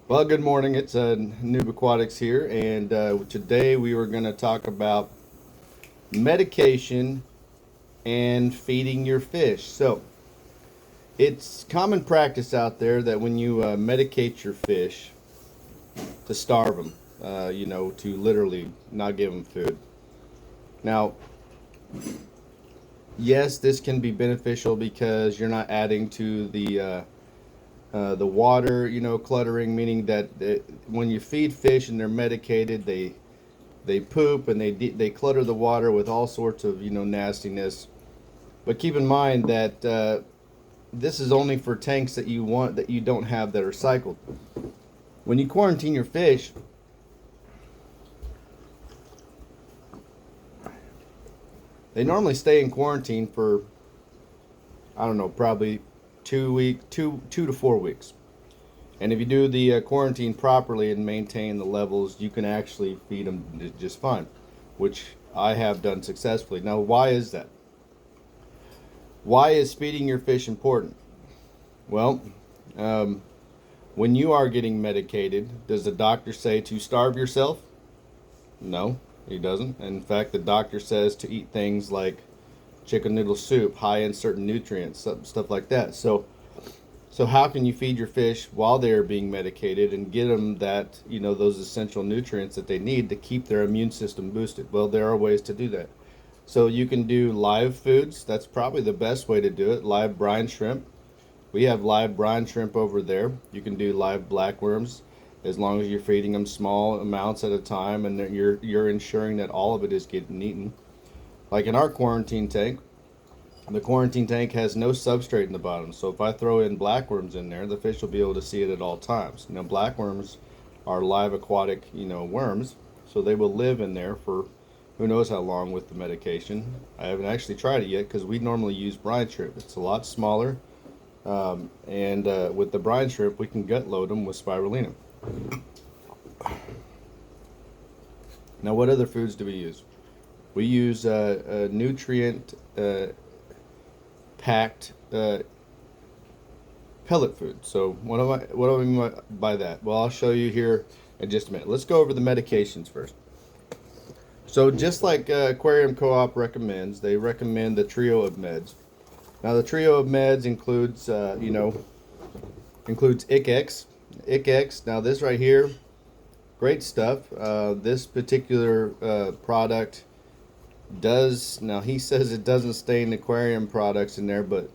Well, good morning. It's Noob Aquatics here, and today we were going to talk about medication and feeding your fish. So, it's common practice out there that when you medicate your fish, to starve them, to literally not give them food. Now, yes, this can be beneficial because you're not adding to the water, cluttering, meaning that when you feed fish and they're medicated, they poop and they clutter the water with all sorts of nastiness. But keep in mind that this is only for tanks that you don't have that are cycled. When you quarantine your fish, they normally stay in quarantine for, I don't know, probably 2 to 4 weeks. And if you do the quarantine properly and maintain the levels, you can actually feed them just fine, which I have done successfully. Now, why is that? Why is feeding your fish important? Well, when you are getting medicated, does the doctor say to starve yourself? No, he doesn't. In fact, the doctor says to eat things like chicken noodle soup, high in certain nutrients, stuff like that. So how can you feed your fish while they're being medicated and get them that, those essential nutrients that they need to keep their immune system boosted? Well, there are ways to do that. So you can do live foods. That's probably the best way to do it. Live brine shrimp. We have live brine shrimp over there. You can do live blackworms as long as you're feeding them small amounts at a time and you're ensuring that all of it is getting eaten. Like in our quarantine tank, the quarantine tank has no substrate in the bottom, so if I throw in blackworms in there, the fish will be able to see it at all times. Now, blackworms are live aquatic, worms, so they will live in there for who knows how long with the medication. I haven't actually tried it yet because we normally use brine shrimp. It's a lot smaller, and with the brine shrimp, we can gut load them with spirulina. Now, what other foods do we use? We use a nutrient packed pellet food. So what do I mean by that? Well, I'll show you here in just a minute. Let's go over the medications first. So just like Aquarium Co-op recommends, they recommend the trio of meds. Now the trio of meds includes includes ICX. ICX. Now this right here, great stuff. This particular product now he says it doesn't stain aquarium products in there, but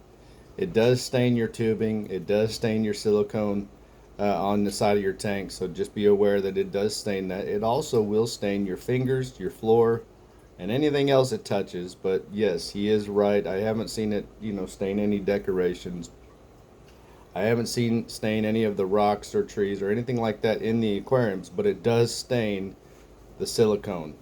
it does stain your tubing, it does stain your silicone on the side of your tank, so just be aware that it does stain that. It also will stain your fingers, your floor, and anything else it touches. But yes, he is right. I haven't seen it stain any decorations. I haven't seen stain any of the rocks or trees or anything like that in the aquariums, but it does stain the silicone.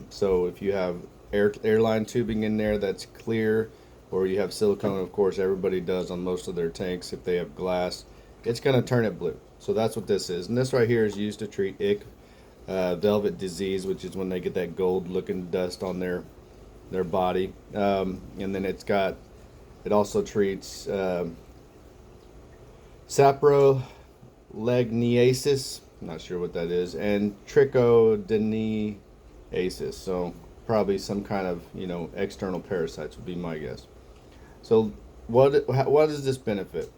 So if you have airline tubing in there that's clear, or you have silicone, of course everybody does on most of their tanks. If they have glass, it's going to turn it blue. So that's what this is, and this right here is used to treat velvet disease, which is when they get that gold looking dust on their body. And then it also treats saprolagniasis, not sure what that is, and trichodiniasis. So probably some kind of external parasites would be my guess. So what does this benefit?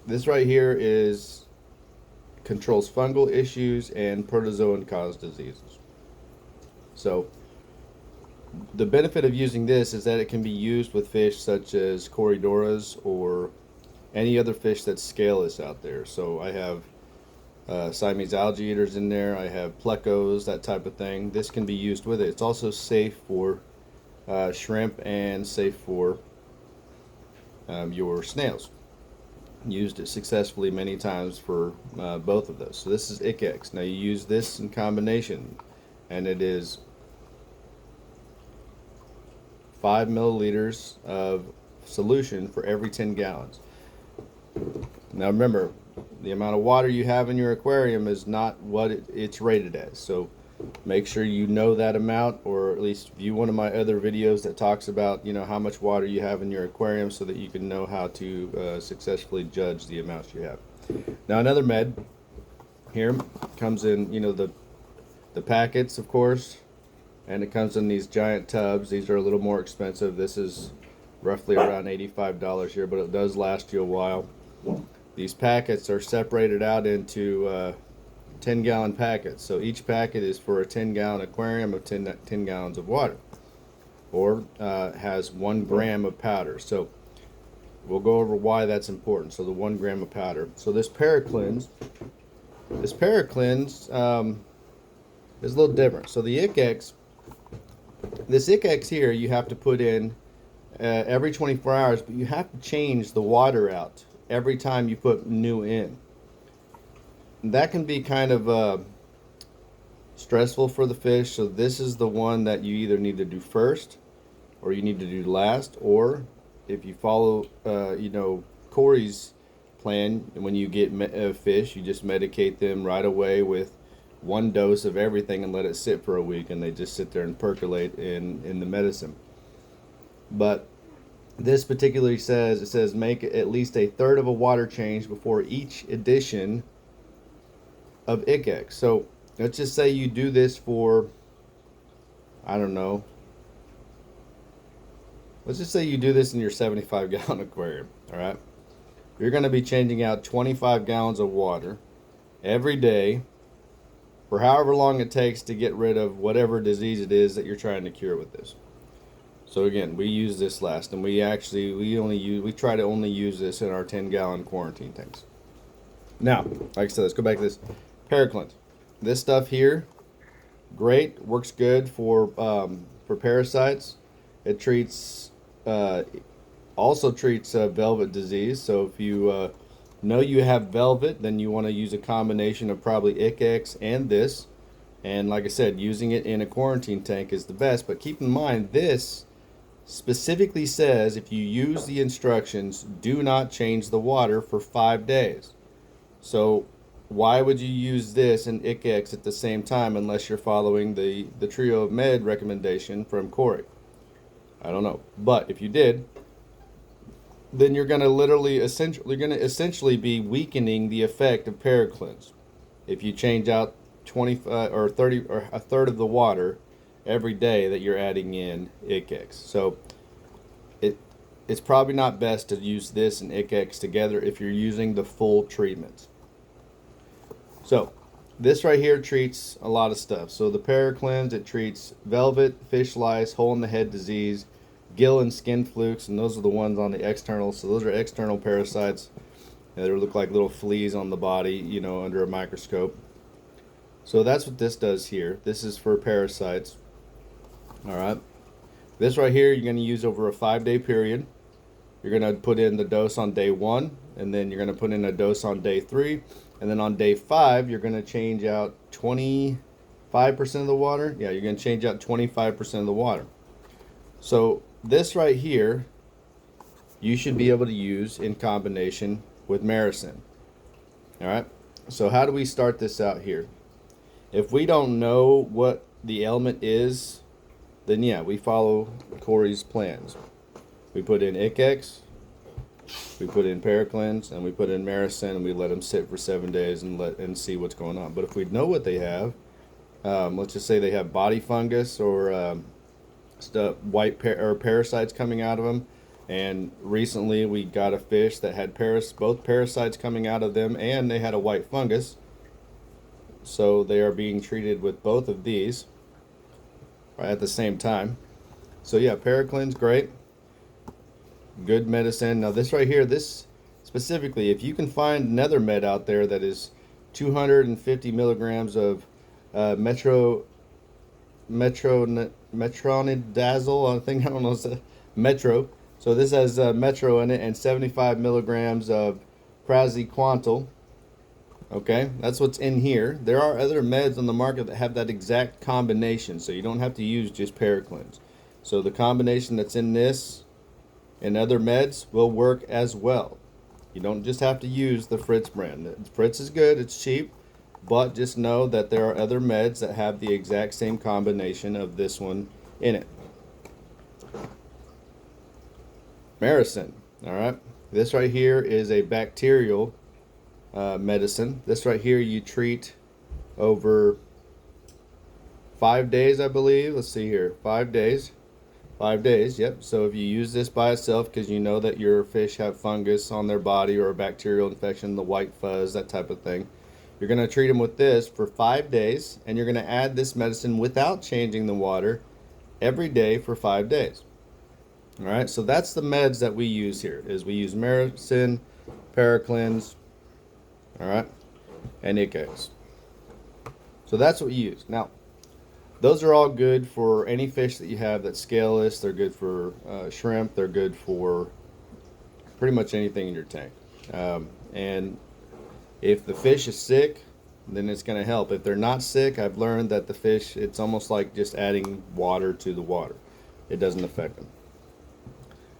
This right here controls fungal issues and protozoan caused diseases. So the benefit of using this is that it can be used with fish such as Corydoras or any other fish that's scaleless out there. So I have Siamese algae eaters in there. I have plecos, that type of thing. This can be used with it. It's also safe for shrimp and safe for your snails. Used it successfully many times for both of those. So this is ICX. Now you use this in combination, and it is 5 milliliters of solution for every 10 gallons. Now remember, the amount of water you have in your aquarium is not what it's rated as. So make sure you know that amount, or at least view one of my other videos that talks about how much water you have in your aquarium, so that you can know how to successfully judge the amounts you have. Now another med Here comes in, you know, the packets, of course, and it comes in these giant tubs. These are a little more expensive. This is roughly around $85 here, but it does last you a while. These packets are separated out into 10-gallon packets. So each packet is for a 10-gallon aquarium of 10 gallons of water, or has 1 gram of powder. So we'll go over why that's important. So the 1 gram of powder. So this Paracleanse is a little different. So the ICX, this ICX here, you have to put in every 24 hours, but you have to change the water out every time you put new in. And that can be kind of stressful for the fish. So this is the one that you either need to do first, or you need to do last, or if you follow, you know, Corey's plan, when you get fish, you just medicate them right away with 1 dose of everything and let it sit for a week, and they just sit there and percolate in the medicine. But this particularly says, it says make at least a third of a water change before each addition of ICX. So let's just say you do this for, I don't know, let's just say you do this in your 75-gallon aquarium. All right, you're going to be changing out 25 gallons of water every day for however long it takes to get rid of whatever disease it is that you're trying to cure with this. So again, we use this last, and we try to only use this in our 10-gallon quarantine tanks. Now, like I said, let's go back to this Paracleanse. This stuff here, great, works good for parasites. It treats also treats velvet disease. So if you know you have velvet, then you want to use a combination of probably ICX and this. And like I said, using it in a quarantine tank is the best. But keep in mind, this specifically says if you use the instructions, do not change the water for 5 days. So why would you use this and ICX at the same time unless you're following the Trio of Med recommendation from Corey? I don't know. But if you did, then you're going to essentially be weakening the effect of Paracleanse if you change out 20 or 30 or a third of the water every day that you're adding in ICX. So it's probably not best to use this and ICX together if you're using the full treatment. So this right here treats a lot of stuff. So the Paracleanse, it treats velvet, fish lice, hole in the head disease, gill and skin flukes, and those are the ones on the external. So those are external parasites that look like little fleas on the body, you know, under a microscope. So that's what this does here. This is for parasites. All right. This right here, you're going to use over a 5-day period. You're going to put in the dose on day 1, and then you're going to put in a dose on day 3, and then on day 5, you're going to change out 25% of the water. Yeah, you're going to change out 25% of the water. So this right here, you should be able to use in combination with Maricin. All right. So how do we start this out here? If we don't know what the element is, then yeah, we follow Corey's plans. We put in ICX, we put in Paracleanse, and we put in Maricin, and we let them sit for 7 days and see what's going on. But if we know what they have, let's just say they have body fungus or parasites coming out of them, and recently we got a fish that had both parasites coming out of them, and they had a white fungus. So they are being treated with both of these right at the same time. So yeah, Paracleanse, great. Good medicine. Now this right here, this specifically, if you can find another med out there that is 250 milligrams of metronidazole, I don't know, metro. So this has metro in it, and 75 milligrams of praziquantel. Okay, that's what's in here. There are other meds on the market that have that exact combination, so you don't have to use just Paracleanse. So the combination that's in this and other meds will work as well. You don't just have to use the Fritz brand. Fritz is good, it's cheap, but just know that there are other meds that have the exact same combination of this one in it. Maricin, all right? This right here is a bacterial medicine. This right here you treat over 5 days, I believe. Let's see here, 5 days. 5 days, yep. So if you use this by itself, because you know that your fish have fungus on their body or a bacterial infection, the white fuzz, that type of thing, you're going to treat them with this for 5 days, and you're going to add this medicine without changing the water every day for 5 days. All right, so that's the meds that we use here. Is we use Maricin, Paraclins, all right, and Icax. So that's what we use. Now, those are all good for any fish that you have that's scaleless. They're good for shrimp. They're good for pretty much anything in your tank. And if the fish is sick, then it's going to help. If they're not sick, I've learned that the fish, it's almost like just adding water to the water. It doesn't affect them.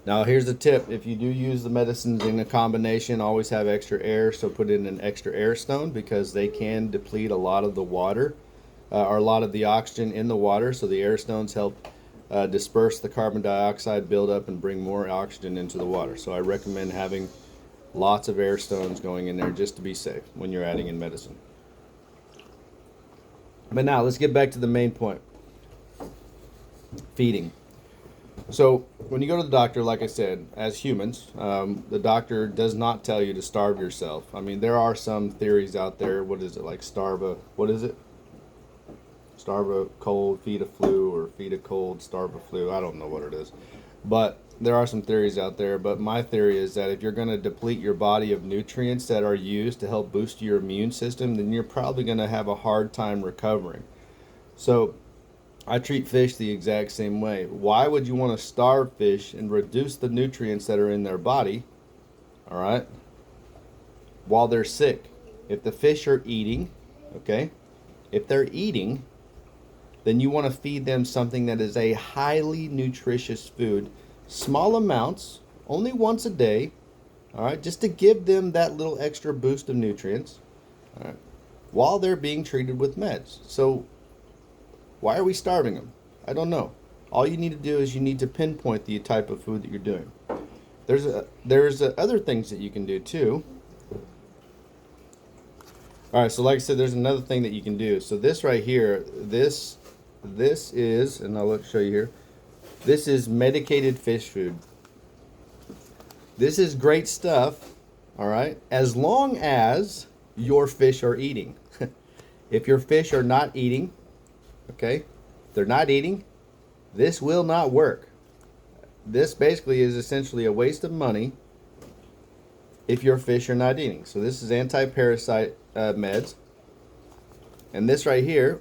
Now here's the tip. If you do use the medicines in a combination, always have extra air. So put in an extra air stone, because they can deplete a lot of the water. Or a lot of the oxygen in the water, so the air stones help disperse the carbon dioxide buildup and bring more oxygen into the water. So I recommend having lots of air stones going in there just to be safe when you're adding in medicine. But now let's get back to the main point. Feeding. So when you go to the doctor, like I said, as humans, the doctor does not tell you to starve yourself. I mean, there are some theories out there. What is it, like starve a, what is it? Starve a cold, feed a flu, or feed a cold, starve a flu. I don't know what it is. But there are some theories out there. But my theory is that if you're going to deplete your body of nutrients that are used to help boost your immune system, then you're probably going to have a hard time recovering. So I treat fish the exact same way. Why would you want to starve fish and reduce the nutrients that are in their body, all right, while they're sick? If the fish are eating, okay, if they're eating, then you want to feed them something that is a highly nutritious food, small amounts, only once a day, all right, just to give them that little extra boost of nutrients, all right, while they're being treated with meds. So why are we starving them? I don't know. All you need to do is you need to pinpoint the type of food that you're doing. There's other things that you can do too. All right, so like I said, there's another thing that you can do. So this right here, this is, and I'll show you here, this is medicated fish food. This is great stuff, all right, as long as your fish are eating. If your fish are not eating, okay, they're not eating, this will not work. This basically is essentially a waste of money if your fish are not eating. So this is anti-parasite meds, and this right here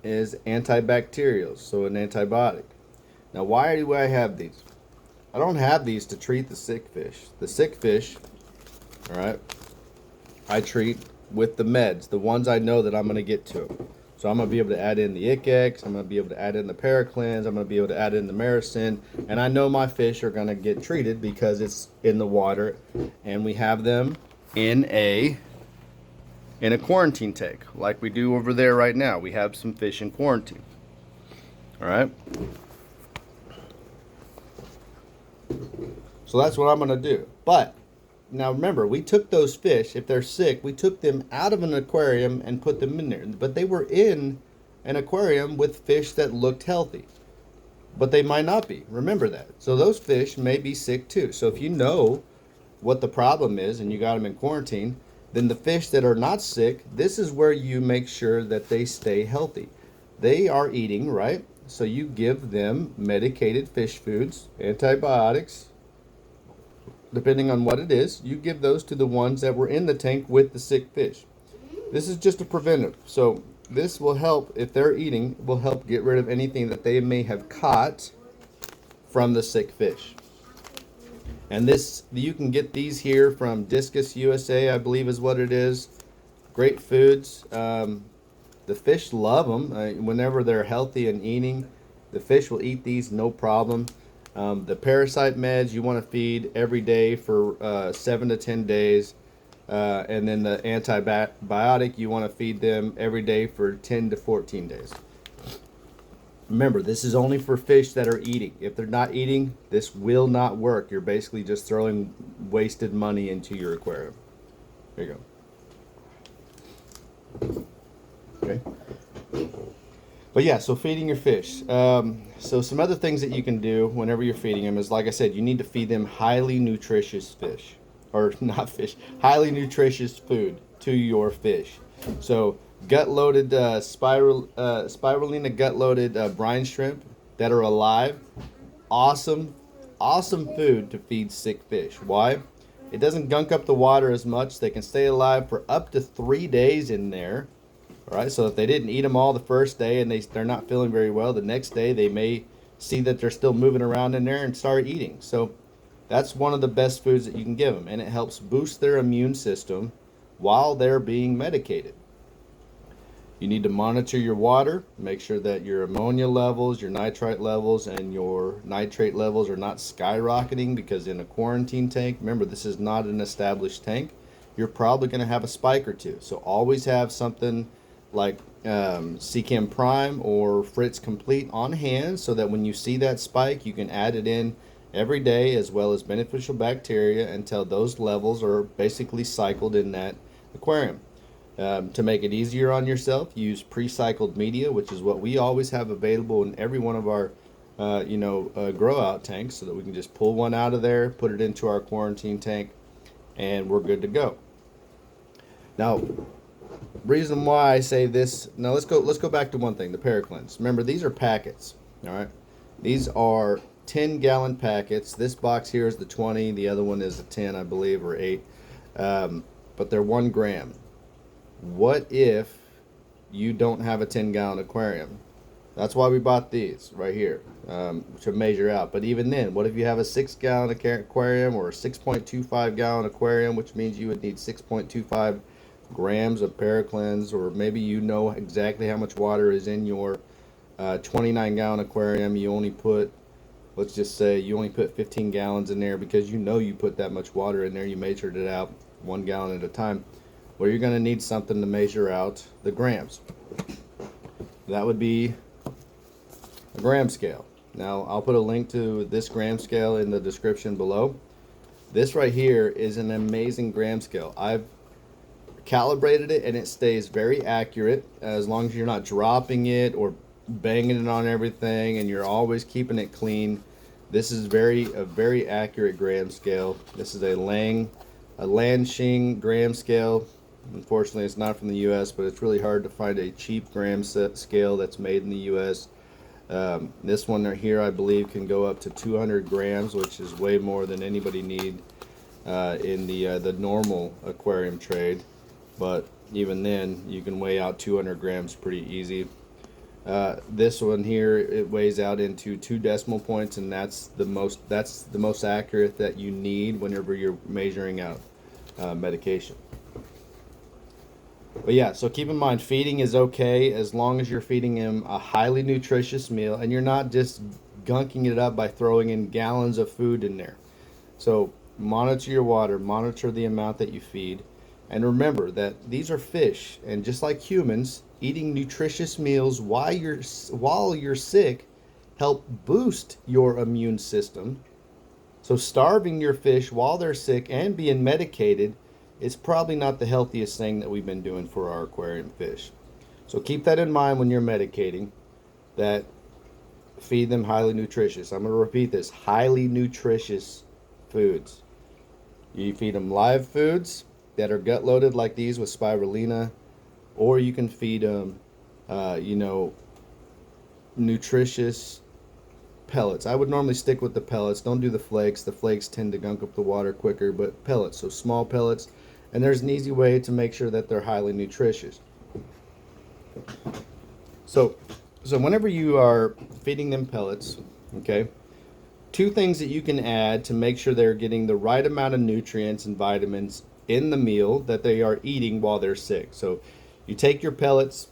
is antibacterials, so an antibiotic. Now why do I have these? I don't have these to treat the sick fish. The sick fish, all right, I treat with the meds, the ones I know that I'm going to get to. So I'm going to be able to add in the Icax, I'm going to be able to add in the Paraclins, I'm going to be able to add in the Maricin, and I know my fish are going to get treated because it's in the water, and we have them in a quarantine tank, like we do over there right now. We have some fish in quarantine. All right. So that's what I'm going to do. But now remember, we took those fish, if they're sick, we took them out of an aquarium and put them in there. But they were in an aquarium with fish that looked healthy. But they might not be. Remember that. So those fish may be sick too. So if you know what the problem is and you got them in quarantine, then the fish that are not sick, this is where you make sure that they stay healthy. They are eating, right? So you give them medicated fish foods, antibiotics, depending on what it is. You give those to the ones that were in the tank with the sick fish. This is just a preventive. So this will help, if they're eating, will help get rid of anything that they may have caught from the sick fish. And this, you can get these here from Discus USA, I believe is what it is. Great foods. The fish love them. Whenever they're healthy and eating, the fish will eat these no problem. The parasite meds you want to feed every day for 7 to 10 days. And then the antibiotic, you want to feed them every day for 10 to 14 days. Remember, this is only for fish that are eating. If they're not eating, this will not work. You're basically just throwing wasted money into your aquarium. There you go. Okay. But yeah, so feeding your fish. So some other things that you can do whenever you're feeding them is, like I said, you need to feed them highly nutritious fish, or not fish, highly nutritious food to your fish. So gut-loaded spirulina gut-loaded brine shrimp that are alive, awesome, awesome food to feed sick fish. Why? It doesn't gunk up the water as much. They can stay alive for up to 3 days in there. All right, so if they didn't eat them all the first day and they're not feeling very well, the next day they may see that they're still moving around in there and start eating. So that's one of the best foods that you can give them, and it helps boost their immune system while they're being medicated. You need to monitor your water, make sure that your ammonia levels, your nitrite levels, and your nitrate levels are not skyrocketing, because in a quarantine tank, remember, this is not an established tank, you're probably going to have a spike or two. So always have something like SeaChem Prime or Fritz Complete on hand, so that when you see that spike, you can add it in every day, as well as beneficial bacteria, until those levels are basically cycled in that aquarium. To make it easier on yourself, use pre-cycled media, which is what we always have available in every one of our grow out tanks, so that we can just pull one out of there, put it into our quarantine tank, and we're good to go. Now, reason why I say this, now let's go back to one thing, the Paracleanse. Remember, these are packets. All right, these are 10-gallon packets. This box here is the 20, the other one is the 10, I believe, or 8, but they're 1 gram. What if you don't have a 10-gallon aquarium? That's why we bought these right here, to measure out. But even then, what if you have a 6-gallon aquarium or a 6.25-gallon aquarium, which means you would need 6.25 grams of Paracleanse, or maybe you know exactly how much water is in your 29-gallon aquarium. You only put, let's just say you only put 15 gallons in there, because you know you put that much water in there, you measured it out 1 gallon at a time. Well, you're going to need something to measure out the grams. That would be a gram scale. Now, I'll put a link to this gram scale in the description below. This right here is an amazing gram scale. I've calibrated it, and it stays very accurate, as long as you're not dropping it or banging it on everything, and you're always keeping it clean. This is a very accurate gram scale. This is a Lansing gram scale. Unfortunately, it's not from the U.S., but it's really hard to find a cheap gram scale that's made in the U.S. This one right here, I believe, can go up to 200 grams, which is way more than anybody need in the normal aquarium trade. But even then, you can weigh out 200 grams pretty easy. This one here, it weighs out into 2 decimal points, and that's the most accurate that you need whenever you're measuring out medication. But yeah, so keep in mind, feeding is okay as long as you're feeding him a highly nutritious meal, and you're not just gunking it up by throwing in gallons of food in there. So monitor your water, monitor the amount that you feed, and remember that these are fish, and just like humans, eating nutritious meals while you're sick help boost your immune system. So starving your fish while they're sick and being medicated is probably not the healthiest thing that we've been doing for our aquarium fish. So keep that in mind when you're medicating, that feed them highly nutritious. I'm going to repeat this, highly nutritious foods. You feed them live foods that are gut loaded like these with spirulina, or you can feed them nutritious pellets. I would normally stick with the pellets. Don't do the flakes. The flakes tend to gunk up the water quicker, but pellets, so small pellets. And there's an easy way to make sure that they're highly nutritious. So whenever you are feeding them pellets, okay, 2 things that you can add to make sure they're getting the right amount of nutrients and vitamins in the meal that they are eating while they're sick. So you take your pellets,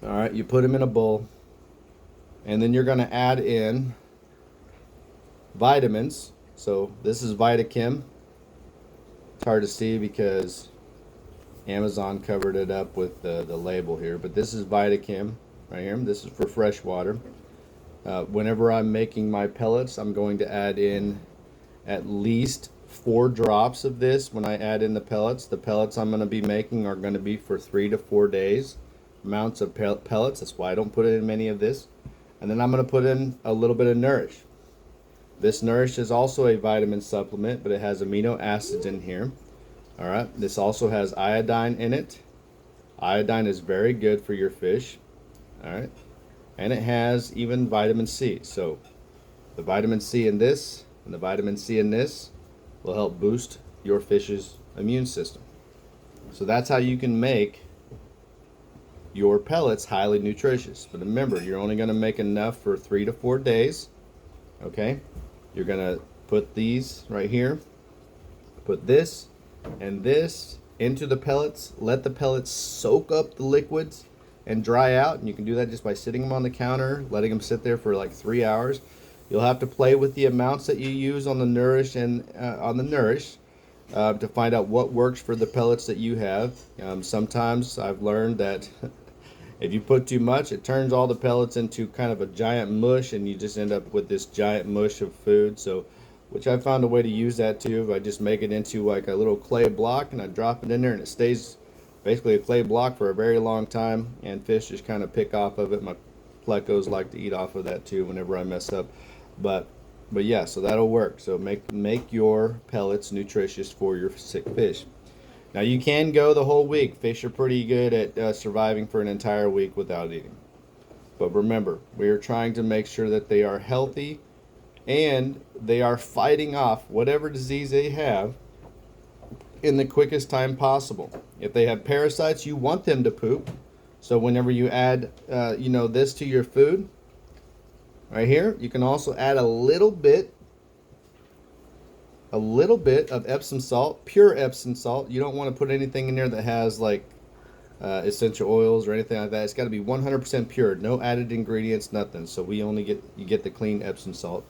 all right, you put them in a bowl, and then you're going to add in vitamins. So this is VitaChem. It's hard to see because Amazon covered it up with the label here, but this is VitaChem right here. This is for fresh water. Whenever I'm making my pellets, I'm going to add in at least 4 drops of this when I add in the pellets. The pellets I'm going to be making are going to be for 3 to 4 days amounts of pellets. That's why I don't put in many of this. And then I'm going to put in a little bit of Nourish. This Nourish is also a vitamin supplement, but it has amino acids in here. All right. This also has iodine in it. Iodine is very good for your fish. All right. And it has even vitamin C. So the vitamin C in this and the vitamin C in this will help boost your fish's immune system. So that's how you can make your pellets highly nutritious. But remember, you're only going to make enough for 3 to 4 days. Okay? You're going to put these right here. Put this and this into the pellets. Let the pellets soak up the liquids and dry out. And you can do that just by sitting them on the counter, letting them sit there for like 3 hours. You'll have to play with the amounts that you use on the Nourish and to find out what works for the pellets that you have. Sometimes I've learned that if you put too much, it turns all the pellets into kind of a giant mush, and you just end up with this giant mush of food. So, which I found a way to use that too. I just make it into like a little clay block, and I drop it in there, and it stays basically a clay block for a very long time, and fish just kind of pick off of it. My plecos like to eat off of that too whenever I mess up. But yeah, so that'll work. So make your pellets nutritious for your sick fish. Now you can go the whole week. Fish are pretty good at surviving for an entire week without eating. But remember, we are trying to make sure that they are healthy and they are fighting off whatever disease they have in the quickest time possible. If they have parasites, you want them to poop. So whenever you add, this to your food, right here, you can also add a little bit of Epsom salt, pure Epsom salt. You don't want to put anything in there that has like essential oils or anything like that. It's got to be 100% pure, no added ingredients, nothing. So you get the clean Epsom salt.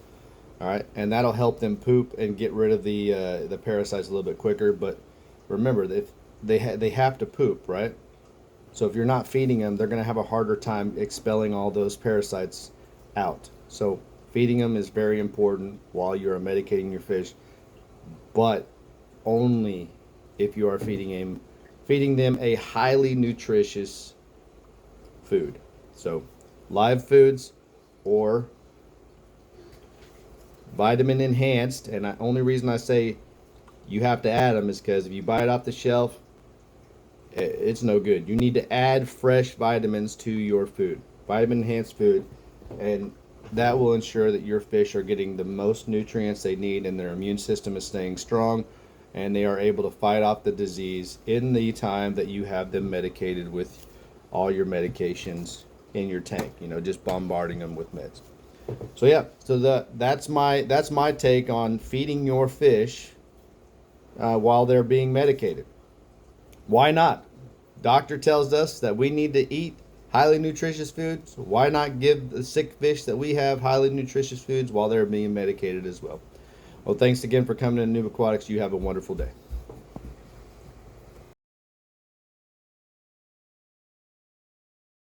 All right, and that'll help them poop and get rid of the parasites a little bit quicker. But remember, if they have to poop, right? So if you're not feeding them, they're going to have a harder time expelling all those parasites out. So feeding them is very important while you're medicating your fish, but only if you are feeding them a highly nutritious food. So live foods or vitamin enhanced, and the only reason I say you have to add them is because if you buy it off the shelf, it's no good. You need to add fresh vitamins to your food, vitamin enhanced food, and that will ensure that your fish are getting the most nutrients they need and their immune system is staying strong and they are able to fight off the disease in the time that you have them medicated with all your medications in your tank, just bombarding them with meds. So yeah, so that's my take on feeding your fish while they're being medicated. Why not? Doctor tells us that we need to eat highly nutritious foods. Why not give the sick fish that we have highly nutritious foods while they're being medicated as well? Well, thanks again for coming to Noob Aquatics. You have a wonderful day.